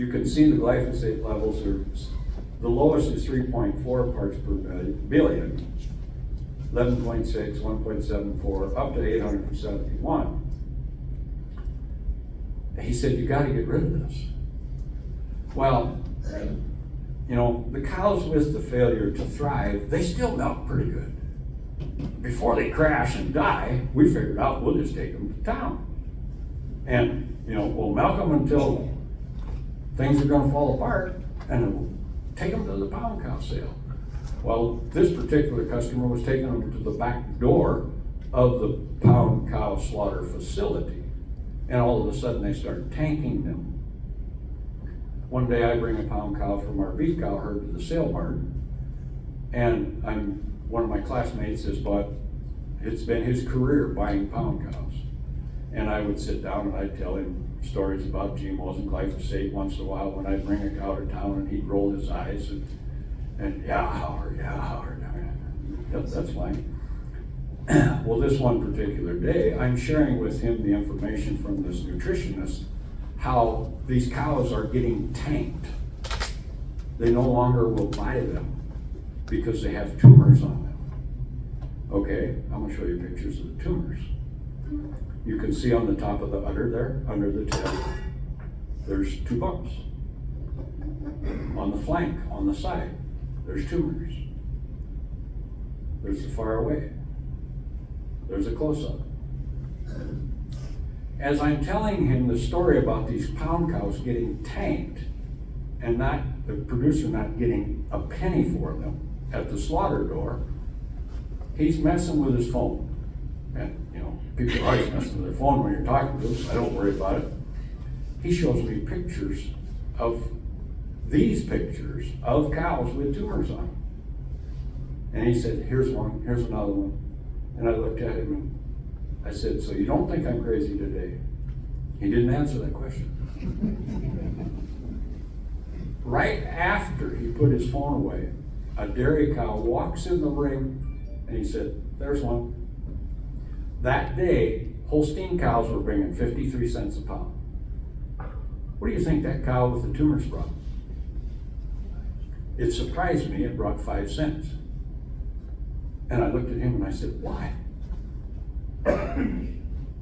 you can see the glyphosate levels are, the lowest is 3.4 parts per billion, 11.6, 1.74, up to 871. He said, you got to get rid of this. Well, you know, the cows with the failure to thrive, they still milk pretty good. Before they crash and die, we figured out we'll just take them to town. And, you know, we'll milk them until things are going to fall apart, and we'll take them to the pound cow sale. Well, this particular customer was taking them to the back door of the pound cow slaughter facility, and all of a sudden they started tanking them. One day I bring a pound cow from our beef cow herd to the sale barn, and one of my classmates has bought, it's been his career buying pound cows. And I would sit down and I'd tell him stories about GMOs and glyphosate once in a while when I'd bring a cow to town, and he'd roll his eyes and yeah, Howard, that's fine. Well, this one particular day, I'm sharing with him the information from this nutritionist, how these cows are getting tanked. They no longer will buy them because they have tumors on them. Okay, I'm gonna show you pictures of the tumors. You can see on the top of the udder there, under the tail, there's 2 bumps. On the flank, on the side, there's tumors. There's the far away. There's a close-up. As I'm telling him the story about these pound cows getting tanked and the producer not getting a penny for them at the slaughter door, he's messing with his phone. And, you know, people are always messing with their phone when you're talking to them, so I don't worry about it. He shows me pictures of these pictures of cows with tumors on them. And he said, here's one, here's another one. And I looked at him and I said, so you don't think I'm crazy today? He didn't answer that question. Right after he put his phone away, a dairy cow walks in the ring and he said, there's one. That day, Holstein cows were bringing 53 cents a pound. What do you think that cow with the tumors brought? It surprised me, it brought 5 cents. And I looked at him and I said, why?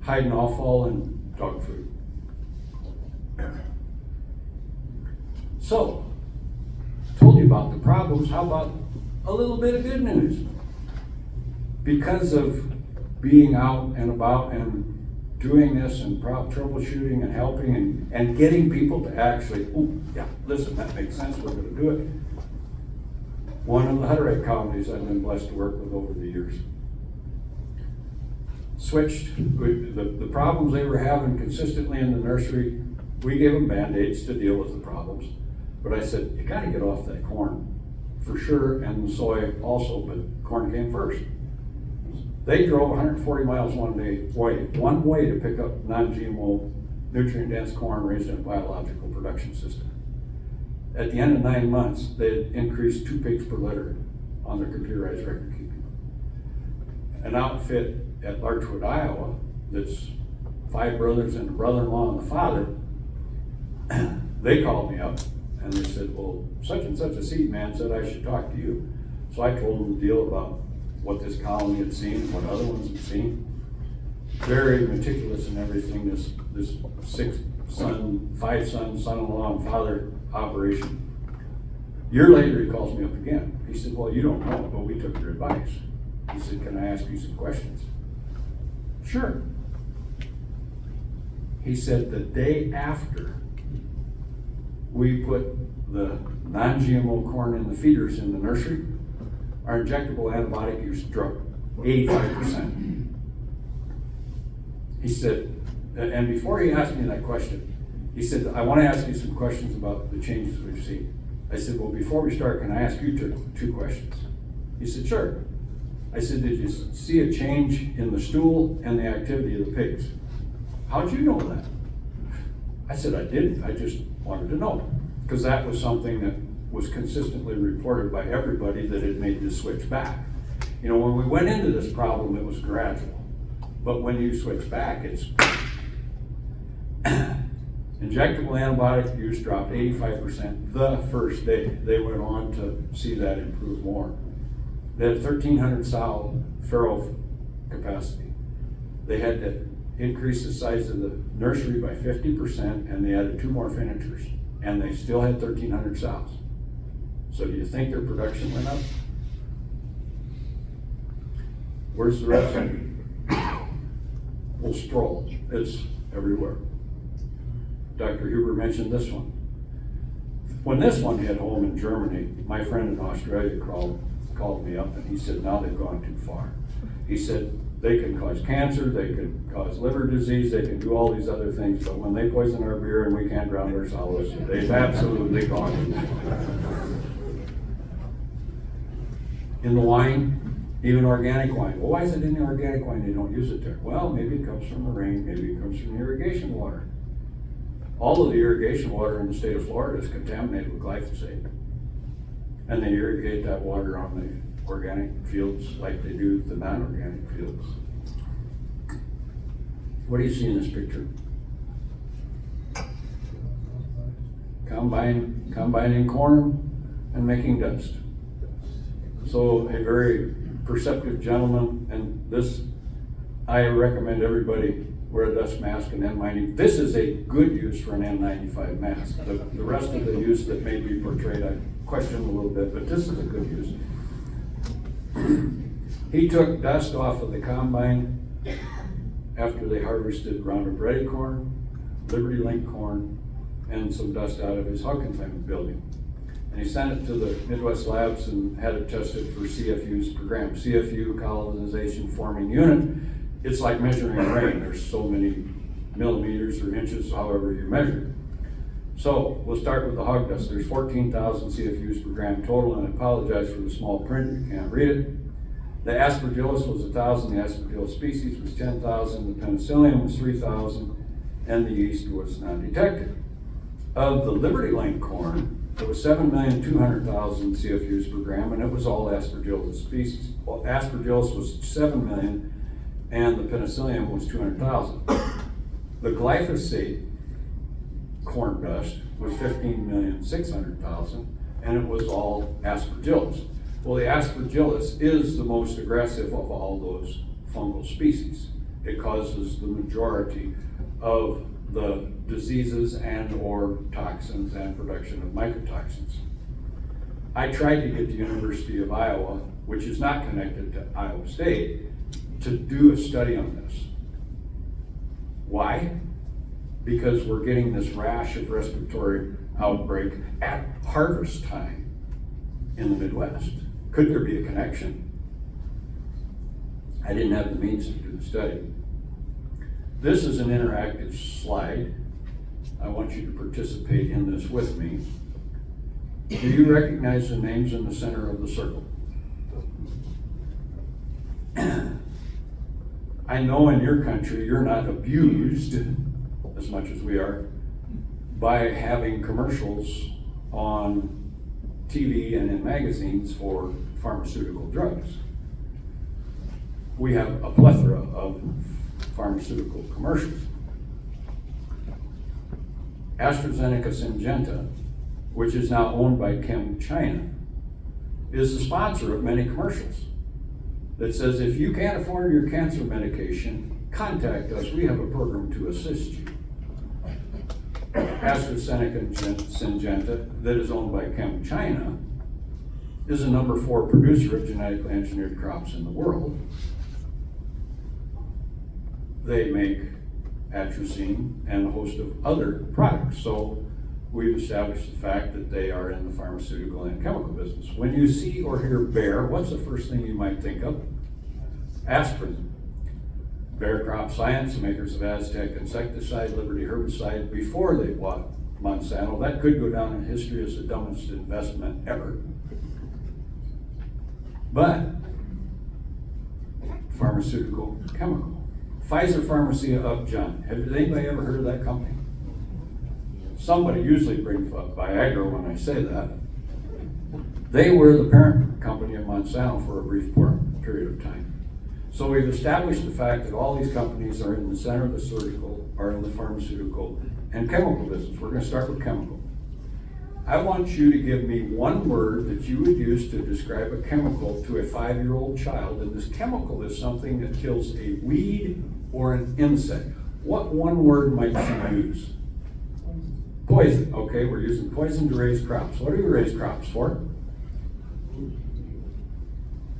Hiding offal and dog food. So, told you about the problems. How about a little bit of good news? Because of being out and about and doing this and troubleshooting and helping and getting people to actually, oh yeah, listen, that makes sense, we're going to do it. One of the Hutterite counties I've been blessed to work with over the years switched the problems they were having consistently in the nursery. We gave them Band-Aids to deal with the problems, but I said, you got to get off that corn for sure, and the soy also, but corn came first. They drove 140 miles one way to pick up non-GMO, nutrient-dense corn raised in a biological production system. At the end of 9 months, they had increased 2 pigs per litter on their computerized record keeping. An outfit at Larchwood, Iowa, that's 5 brothers and a brother-in-law and the father, they called me up and they said, well, such and such a seed man said I should talk to you. So I told them the deal about what this colony had seen and what other ones had seen. Very meticulous in everything, this 5-son, son-in-law and father operation. A year later, he calls me up again. He said, well, you don't know, but we took your advice. He said, can I ask you some questions? Sure. He said, the day after we put the non-GMO corn in the feeders in the nursery, our injectable antibiotic use dropped 85%. He said, and before he asked me that question, he said, I want to ask you some questions about the changes we've seen. I said, well, before we start, can I ask you two questions? He said, sure. I said, did you see a change in the stool and the activity of the pigs? How'd you know that? I said, I didn't. I just wanted to know. Because that was something that was consistently reported by everybody that had made the switch back. You know, when we went into this problem, it was gradual. But when you switch back, it's... Injectable antibiotic use dropped 85% the first day. They went on to see that improve more. They had 1,300 sow farrow capacity. They had to increase the size of the nursery by 50%, and they added 2 more finishers, and they still had 1,300 sows. So do you think their production went up? Where's the rest of it? Well, stroll. It's everywhere. Dr. Huber mentioned this one. When this one hit home in Germany, my friend in Australia called me up and he said, now they've gone too far. He said, they can cause cancer, they can cause liver disease, they can do all these other things, but when they poison our beer and we can't drown our solids, they've absolutely gone too far. In the wine, even organic wine. Well, why is it in the organic wine they don't use it there? Well, maybe it comes from the rain, maybe it comes from the irrigation water. All of the irrigation water in the state of Florida is contaminated with glyphosate. And they irrigate that water on the organic fields like they do the non-organic fields. What do you see in this picture? Combining corn and making dust. So a very perceptive gentleman, and this, I recommend everybody wear a dust mask and N95. This is a good use for an N95 mask. The rest of the use that may be portrayed, I question a little bit, but this is a good use. He took dust off of the combine after they harvested Roundup Ready corn, Liberty Link corn, and some dust out of his hog confinement building. And he sent it to the Midwest labs and had it tested for CFUs per gram. CFU, colonization forming unit. It's like measuring rain. There's so many millimeters or inches, however you measure it. So we'll start with the hog dust. There's 14,000 CFUs per gram total, and I apologize for the small print, you can't read it. The aspergillus was 1,000, the aspergillus species was 10,000, the penicillium was 3,000, and the yeast was non-detected. Of the Liberty Link corn, it was 7,200,000 CFUs per gram, and it was all aspergillus species. Well, aspergillus was 7 million, and the penicillium was 200,000. The glyphosate corn dust was 15,600,000, and it was all aspergillus. Well, the aspergillus is the most aggressive of all those fungal species. It causes the majority of the diseases and or toxins and production of mycotoxins. I tried to get the University of Iowa, which is not connected to Iowa State, to do a study on this. Why? Because we're getting this rash of respiratory outbreak at harvest time in the Midwest. Could there be a connection? I didn't have the means to do the study. This is an interactive slide. I want you to participate in this with me. Do you recognize the names in the center of the circle? I know in your country you're not abused as much as we are by having commercials on TV and in magazines for pharmaceutical drugs. We have a plethora of pharmaceutical commercials. AstraZeneca Syngenta, which is now owned by ChemChina, is the sponsor of many commercials that says if you can't afford your cancer medication, contact us, we have a program to assist you. AstraZeneca Syngenta, that is owned by ChemChina, is the #4 producer of genetically engineered crops in the world. They make atrazine and a host of other products. So we've established the fact that they are in the pharmaceutical and chemical business. When you see or hear Bayer, what's the first thing you might think of? Aspirin. Bayer Crop Science, the makers of Aztec insecticide, Liberty herbicide, before they bought Monsanto. That could go down in history as the dumbest investment ever. But pharmaceutical, chemical. Pfizer Pharmacia Upjohn. Has anybody ever heard of that company? Somebody usually brings up Viagra when I say that. They were the parent company of Monsanto for a brief period of time. So we've established the fact that all these companies are in the center of the surgical, or in the pharmaceutical and chemical business. We're gonna start with chemical. I want you to give me one word that you would use to describe a chemical to a 5-year-old child, and this chemical is something that kills a weed or an insect. What one word might you use? Poison. Okay, we're using poison to raise crops. What do we raise crops for?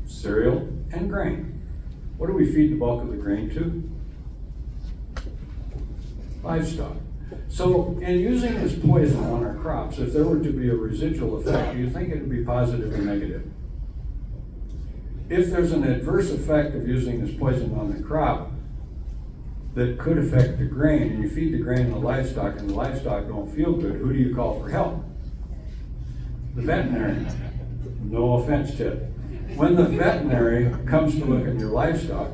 Cereal and grain. What do we feed the bulk of the grain to? Livestock. So, in using this poison on our crops, if there were to be a residual effect, do you think it would be positive or negative? If there's an adverse effect of using this poison on the crop that could affect the grain, and you feed the grain to the livestock and the livestock don't feel good, who do you call for help? The veterinarian. No offense, Ted. When the veterinary comes to look at your livestock,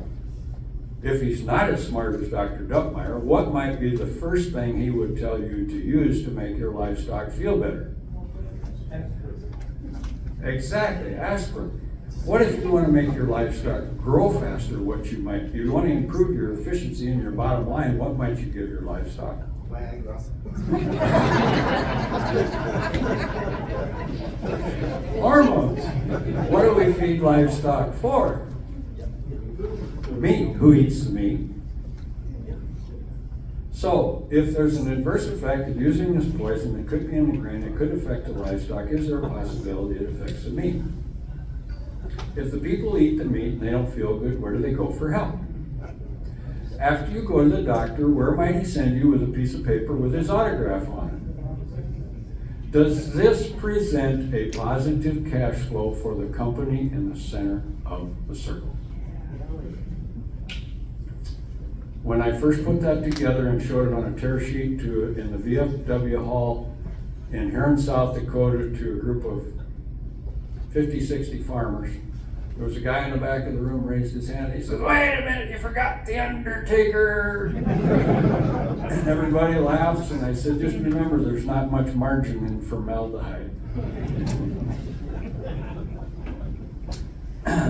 if he's not as smart as Dr. Duckmeyer, what might be the first thing he would tell you to use to make your livestock feel better? Exactly, aspirin. What if you want to make your livestock grow faster? What you might, you want to improve your efficiency and your bottom line, what might you give your livestock? Hormones. What do we feed livestock for? Meat. Who eats the meat? So, if there's an adverse effect of using this poison, it could be in the grain, it could affect the livestock, is there a possibility it affects the meat? If the people eat the meat and they don't feel good, where do they go for help? After you go to the doctor, where might he send you with a piece of paper with his autograph on it? Does this present a positive cash flow for the company in the center of the circle? When I first put that together and showed it on a tear sheet in the VFW hall in Huron, South Dakota, to a group of 50, 60 farmers, there was a guy in the back of the room raised his hand. He said, "Wait a minute, you forgot the Undertaker." And everybody laughs, and I said, just remember, there's not much margin in formaldehyde.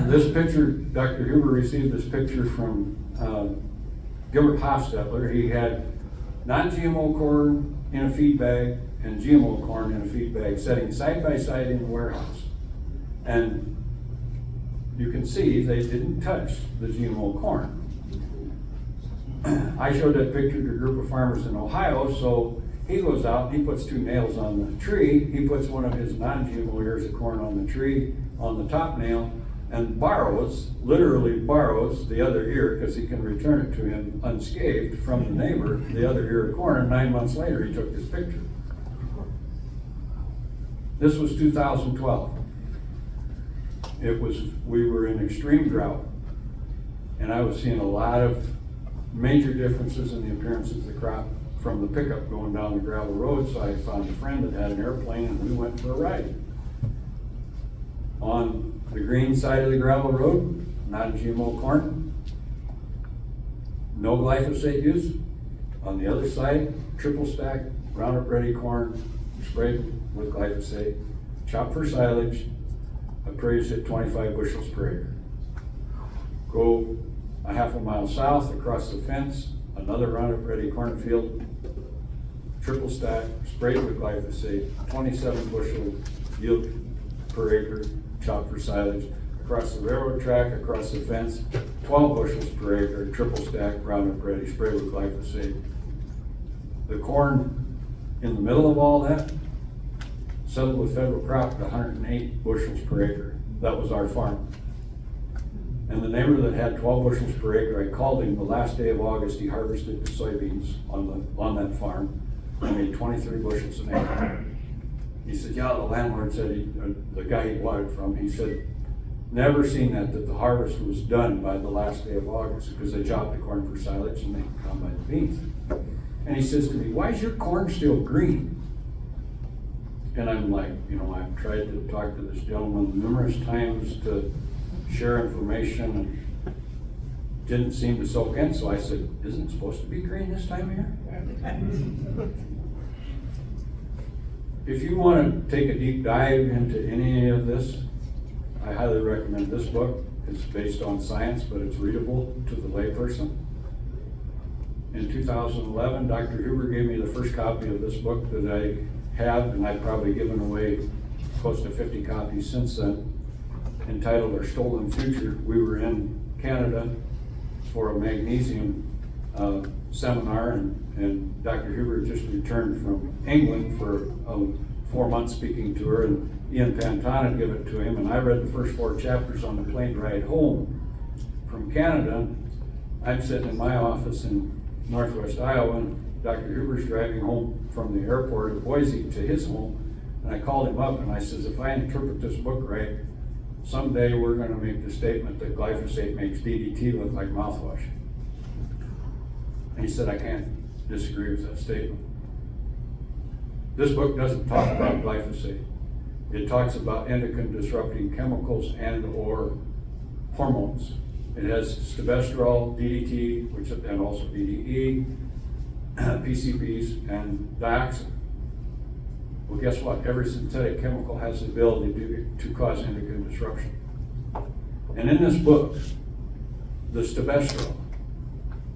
This picture, Dr. Huber received this picture from Gilbert Hofstetler. He had non-GMO corn in a feed bag and GMO corn in a feed bag sitting side by side in the warehouse. And you can see they didn't touch the GMO corn. I showed that picture to a group of farmers in Ohio, so he goes out and he puts 2 nails on the tree. He puts one of his non-GMO ears of corn on the tree, on the top nail, and literally borrows the other ear, because he can return it to him unscathed from the neighbor, the other ear of corn, and 9 months later he took this picture. This was 2012. We were in extreme drought, and I was seeing a lot of major differences in the appearance of the crop from the pickup going down the gravel road, so I found a friend that had an airplane and we went for a ride. On the green side of the gravel road, non-GMO corn, no glyphosate use. On the other side, triple stack Roundup Ready corn sprayed with glyphosate, chopped for silage, appraised at 25 bushels per acre. Go a half a mile south across the fence, another Roundup Ready cornfield, triple stack, sprayed with glyphosate, 27 bushel yield per acre, chopped for silage. Across the railroad track, across the fence, 12 bushels per acre, triple stack, Roundup Ready, sprayed with glyphosate. The corn in the middle of all that settled with federal crop at 108 bushels per acre. That was our farm. And the neighbor that had 12 bushels per acre, I called him the last day of August. He harvested the soybeans on that farm. I made 23 bushels an acre. He said, yeah, the landlord said, the guy he bought it from, he said, never seen that the harvest was done by the last day of August, because they chopped the corn for silage and they combined the beans. And he says to me, why is your corn still green? And I'm like, I've tried to talk to this gentleman numerous times to share information and didn't seem to soak in. So I said, isn't it supposed to be green this time of year? If you want to take a deep dive into any of this, I highly recommend this book. It's based on science, but it's readable to the layperson. in 2011, Dr. Huber gave me the first copy of this book that I have, and I've probably given away close to 50 copies since then, entitled Our Stolen Future. We were in Canada for a magnesium seminar, and Dr. Huber just returned from England for a 4-month speaking tour, and Ian Pantana gave it to him, and I read the first 4 chapters on the plane ride home from Canada. I'm sitting in my office in Northwest Iowa, and Dr. Huber's driving home from the airport of Boise to his home, and I called him up and I says, if I interpret this book right, someday we're going to make the statement that glyphosate makes DDT look like mouthwash. And he said, I can't disagree with that statement. This book doesn't talk about glyphosate. It talks about endocrine disrupting chemicals and or hormones. It has stilbestrol, DDT, and also DDE, PCBs, and dioxin. Well, guess what? Every synthetic chemical has the ability to cause endocrine disruption. And in this book, the stilbestrol,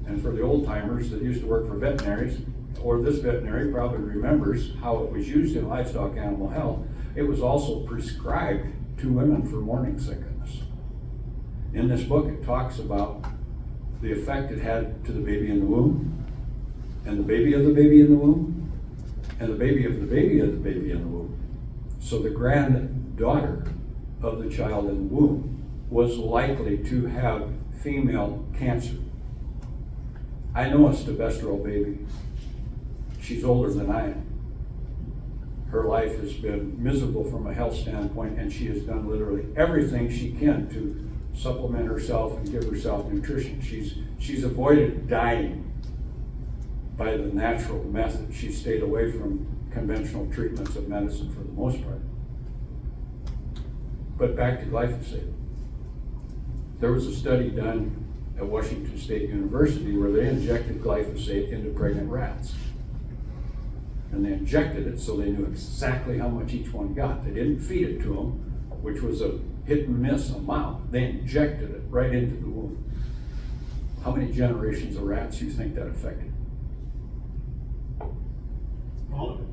and for the old timers that used to work for veterinaries, or this veterinary probably remembers how it was used in livestock animal health, it was also prescribed to women for morning sickness. In this book, it talks about the effect it had to the baby in the womb, and the baby of the baby in the womb, and the baby of the baby of the baby in the womb. So the granddaughter of the child in the womb was likely to have female cancer. I know a stilbestrol baby. She's older than I am. Her life has been miserable from a health standpoint, and she has done literally everything she can to supplement herself and give herself nutrition. She's avoided dying by the natural method. She stayed away from conventional treatments of medicine for the most part. But back to glyphosate. There was a study done at Washington State University where they injected glyphosate into pregnant rats. And they injected it so they knew exactly how much each one got. They didn't feed it to them, which was a hit and miss amount. They injected it right into the womb. How many generations of rats do you think that affected? All of it.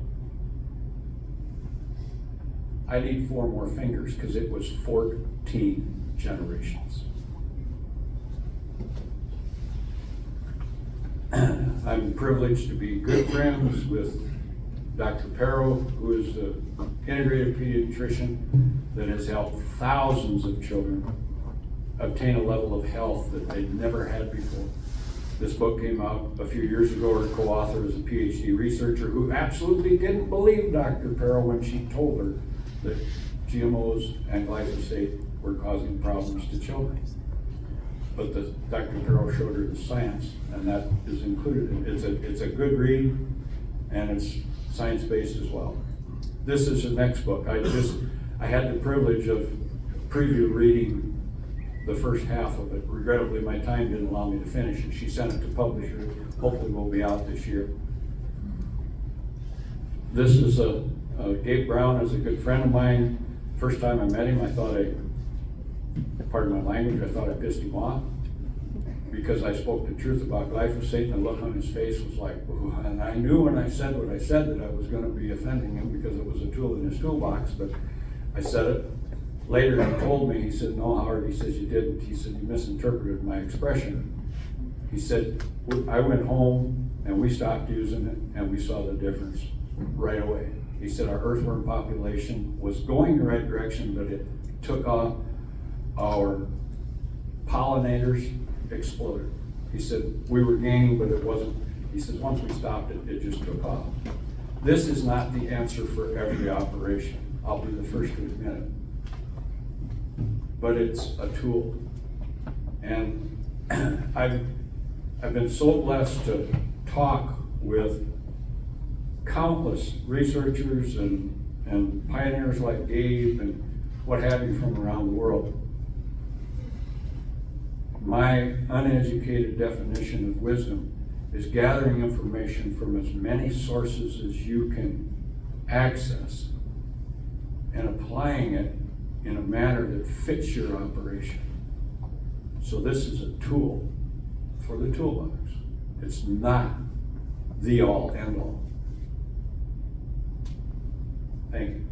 I need 4 more fingers because it was 14 generations. I'm privileged to be good friends with Dr. Perro, who is the integrative pediatrician that has helped thousands of children obtain a level of health that they'd never had before. This book came out a few years ago. Her co-author is a PhD researcher who absolutely didn't believe Dr. Perro when she told her that GMOs and glyphosate were causing problems to children. But Dr. Perro showed her the science, and that is included. It's a good read, and it's science-based as well. This is the next book. I had the privilege of preview reading the first half of it. Regrettably, my time didn't allow me to finish it. She sent it to publisher. Hopefully will be out this year. This is Gabe Brown is a good friend of mine. First time I met him, pardon my language, I thought I pissed him off because I spoke the truth about glyphosate, and the look on his face was like, ooh. And I knew when I said what I said that I was going to be offending him because it was a tool in his toolbox, but I said it. Later he told me, he said, no, Howard, he says, you didn't. He said, you misinterpreted my expression. He said, I went home and we stopped using it and we saw the difference right away. He said, our earthworm population was going the right direction, but it took off. Our pollinators exploded. He said, we were gaining, but it wasn't. He says, once we stopped it, it just took off. This is not the answer for every operation. I'll be the first to admit it. But it's a tool. And I've been so blessed to talk with countless researchers and pioneers like Gabe and what have you from around the world. My uneducated definition of wisdom is gathering information from as many sources as you can access and applying it in a manner that fits your operation. So this is a tool for the toolbox. It's not the all end all. Thank you.